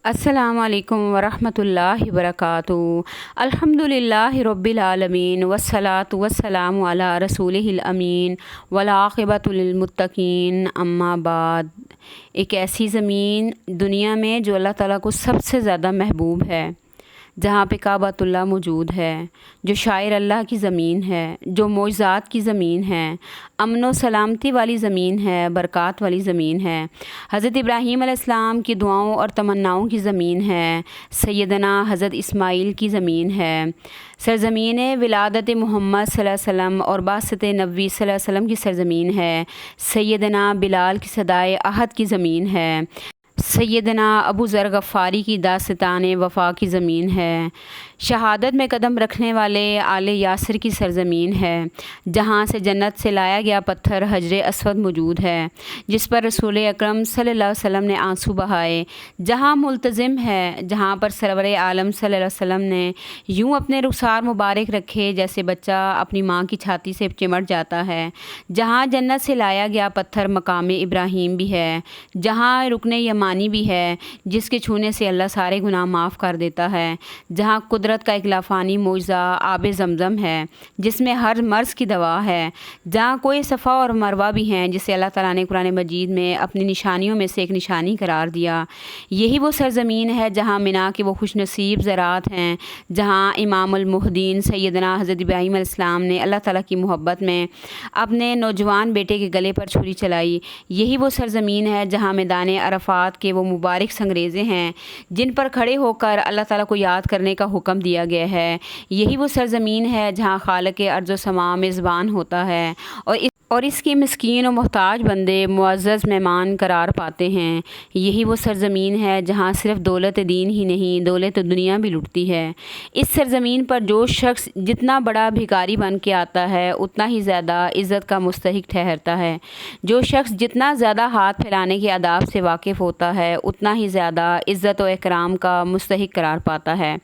السلام علیکم ورحمۃ اللہ وبرکاتہ۔ الحمدللہ رب العالمین والصلاة والسلام علی رسولہ الامین والعاقبۃ للمتقین، اما بعد۔ ایک ایسی زمین دنیا میں جو اللہ تعالیٰ کو سب سے زیادہ محبوب ہے، جہاں پہ کعبۃ اللہ موجود ہے، جو شاعر اللہ کی زمین ہے، جو معجزات کی زمین ہے، امن و سلامتی والی زمین ہے، برکات والی زمین ہے، حضرت ابراہیم علیہ السلام کی دعاؤں اور تمناؤں کی زمین ہے، سیدنا حضرت اسماعیل کی زمین ہے، سرزمین ولادت محمد صلی اللہ علیہ وسلم اور بعثت نبوی صلی اللہ علیہ وسلم کی سرزمین ہے، سیدنا بلال کی صدائے عہد کی زمین ہے، سیدنا ابو ذر غفاری کی داستان وفا کی زمین ہے، شہادت میں قدم رکھنے والے آل یاسر کی سرزمین ہے، جہاں سے جنت سے لایا گیا پتھر حجر اسود موجود ہے، جس پر رسول اکرم صلی اللہ علیہ وسلم نے آنسو بہائے، جہاں ملتزم ہے، جہاں پر سرور عالم صلی اللہ علیہ وسلم نے یوں اپنے رخسار مبارک رکھے جیسے بچہ اپنی ماں کی چھاتی سے چمٹ جاتا ہے، جہاں جنت سے لایا گیا پتھر مقام ابراہیم بھی ہے، جہاں رکن یمانی بھی ہے جس کے چھونے سے اللہ سارے گناہ معاف کر دیتا ہے، جہاں قدرت کا ایک لافانی معجزہ آب زمزم ہے جس میں ہر مرض کی دوا ہے، جہاں کوئی صفا اور مروہ بھی ہیں جسے اللہ تعالیٰ نے قرآن مجید میں اپنی نشانیوں میں سے ایک نشانی قرار دیا۔ یہی وہ سرزمین ہے جہاں منا کے وہ خوش نصیب زراعت ہیں، جہاں امام المہدین سیدنا حضرت ابراہیم علیہ السلام نے اللہ تعالیٰ کی محبت میں اپنے نوجوان بیٹے کے گلے پر چھری چلائی۔ یہی وہ سرزمین ہے جہاں میدان عرفات کے وہ مبارک سنگریزے ہیں جن پر کھڑے ہو کر اللہ تعالیٰ کو یاد کرنے کا حکم دیا گیا ہے۔ یہی وہ سرزمین ہے جہاں خالق ارض و سما میزبان ہوتا ہے اور اس کے مسکین و محتاج بندے معزز مہمان قرار پاتے ہیں۔ یہی وہ سرزمین ہے جہاں صرف دولت دین ہی نہیں، دولت دنیا بھی لٹتی ہے۔ اس سرزمین پر جو شخص جتنا بڑا بھکاری بن کے آتا ہے اتنا ہی زیادہ عزت کا مستحق ٹھہرتا ہے، جو شخص جتنا زیادہ ہاتھ پھیلانے کے آداب سے واقف ہوتا ہے اتنا ہی زیادہ عزت و اکرام کا مستحق قرار پاتا ہے۔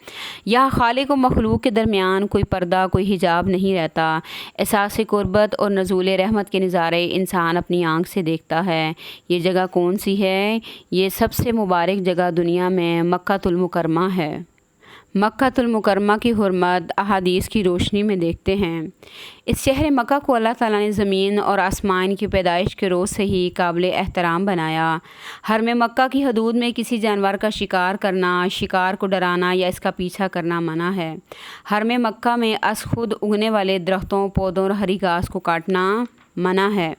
یہاں خالق و مخلوق کے درمیان کوئی پردہ، کوئی حجاب نہیں رہتا۔ احساس قربت اور نزول رحمت کے نظارے انسان اپنی آنکھ سے دیکھتا ہے۔ یہ جگہ کون سی ہے؟ یہ سب سے مبارک جگہ دنیا میں مکہ المکرمہ ہے۔ مکہ المکرمہ کی حرمت احادیث کی روشنی میں دیکھتے ہیں۔ اس شہر مکہ کو اللہ تعالیٰ نے زمین اور آسمان کی پیدائش کے روز سے ہی قابل احترام بنایا۔ حرم مکہ کی حدود میں کسی جانور کا شکار کرنا، شکار کو ڈرانا یا اس کا پیچھا کرنا منع ہے۔ حرم مکہ میں از خود اگنے والے درختوں، پودوں اور ہری گھاس کو کاٹنا منع ہے۔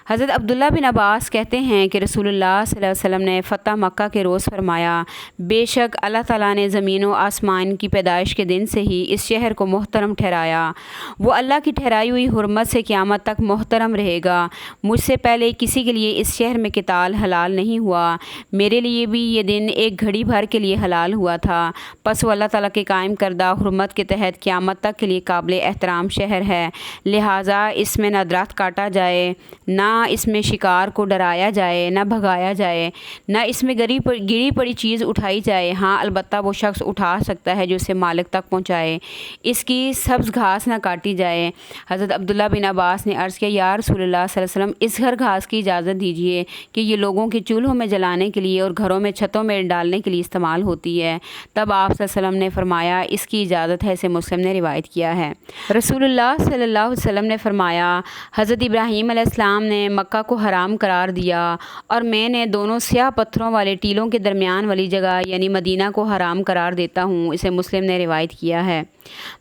حضرت عبداللہ بن عباس کہتے ہیں کہ رسول اللہ صلی اللہ علیہ وسلم نے فتح مکہ کے روز فرمایا، بے شک اللہ تعالیٰ نے زمین و آسمان کی پیدائش کے دن سے ہی اس شہر کو محترم ٹھہرایا۔ وہ اللہ کی ٹھہرائی ہوئی حرمت سے قیامت تک محترم رہے گا۔ مجھ سے پہلے کسی کے لیے اس شہر میں قتال حلال نہیں ہوا، میرے لیے بھی یہ دن ایک گھڑی بھر کے لیے حلال ہوا تھا، پس وہ اللہ تعالیٰ کے قائم کردہ حرمت کے تحت قیامت تک کے لیے قابل احترام شہر ہے، لہٰذا اس میں نہ درخت کاٹا جائے، نہ اس میں شکار کو ڈرایا جائے، نہ بھگایا جائے، نہ اس میں گری پڑی چیز اٹھائی جائے۔ ہاں البتہ وہ شخص اٹھا سکتا ہے جو اسے مالک تک پہنچائے۔ اس کی سبز گھاس نہ کاٹی جائے۔ حضرت عبداللہ بن عباس نے عرض کیا، یا رسول اللہ صلی اللہ علیہ وسلم، اس گھر گھاس کی اجازت دیجیے کہ یہ لوگوں کے چولہوں میں جلانے کے لیے اور گھروں میں چھتوں میں ڈالنے کے لیے استعمال ہوتی ہے۔ تب آپ صلی اللہ علیہ وسلم نے فرمایا، اس کی اجازت ہے، اسے مسلم نے روایت کیا ہے۔ رسول اللہ صلی اللہ علیہ وسلم نے فرمایا، حضرت ابراہیم علیہ السلام نے مکہ کو حرام قرار دیا اور میں نے دونوں سیاہ پتھروں والے ٹیلوں کے درمیان والی جگہ یعنی مدینہ کو حرام قرار دیتا ہوں، اسے مسلم نے روایت کیا ہے۔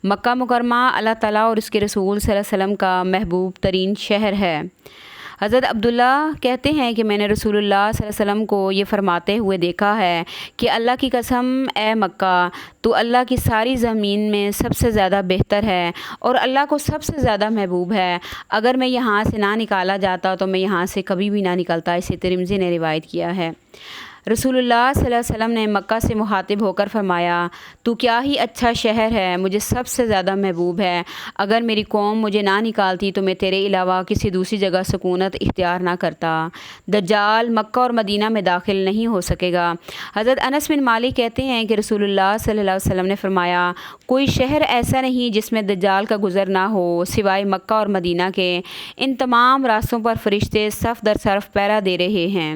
مکہ مکرمہ اللہ تعالیٰ اور اس کے رسول صلی اللہ علیہ وسلم کا محبوب ترین شہر ہے۔ حضرت عبداللہ کہتے ہیں کہ میں نے رسول اللہ صلی اللہ علیہ وسلم کو یہ فرماتے ہوئے دیکھا ہے کہ اللہ کی قسم اے مکہ، تو اللہ کی ساری زمین میں سب سے زیادہ بہتر ہے اور اللہ کو سب سے زیادہ محبوب ہے۔ اگر میں یہاں سے نہ نکالا جاتا تو میں یہاں سے کبھی بھی نہ نکلتا، اسے ترمذی نے روایت کیا ہے۔ رسول اللہ صلی اللہ علیہ وسلم نے مکہ سے مخاطب ہو کر فرمایا، تو کیا ہی اچھا شہر ہے، مجھے سب سے زیادہ محبوب ہے۔ اگر میری قوم مجھے نہ نکالتی تو میں تیرے علاوہ کسی دوسری جگہ سکونت اختیار نہ کرتا۔ دجال مکہ اور مدینہ میں داخل نہیں ہو سکے گا۔ حضرت انس بن مالک کہتے ہیں کہ رسول اللہ صلی اللہ علیہ وسلم نے فرمایا، کوئی شہر ایسا نہیں جس میں دجال کا گزر نہ ہو سوائے مکہ اور مدینہ کے، ان تمام راستوں پر فرشتے صف در صف پہرا دے رہے ہیں۔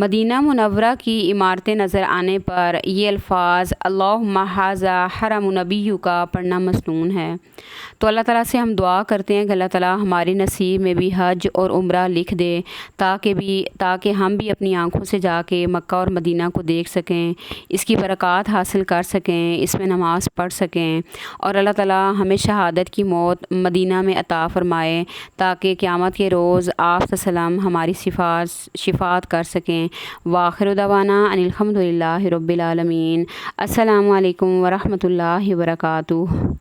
مدینہ منورہ کی عمارتیں نظر آنے پر یہ الفاظ اللہم ھذا حرم نبیک کا پڑھنا مسنون ہے۔ تو اللہ تعالیٰ سے ہم دعا کرتے ہیں کہ اللہ تعالیٰ ہماری نصیب میں بھی حج اور عمرہ لکھ دے، تاکہ ہم بھی اپنی آنکھوں سے جا کے مکہ اور مدینہ کو دیکھ سکیں، اس کی برکات حاصل کر سکیں، اس میں نماز پڑھ سکیں، اور اللہ تعالیٰ ہمیں شہادت کی موت مدینہ میں عطا فرمائے تاکہ قیامت کے روز آپ صلی اللہ علیہ وسلم ہماری شفاعت کر سکیں۔ وآخر دعوانا ان الحمد للہ رب العالمین۔ السلام علیکم ورحمۃ اللہ وبرکاتہ۔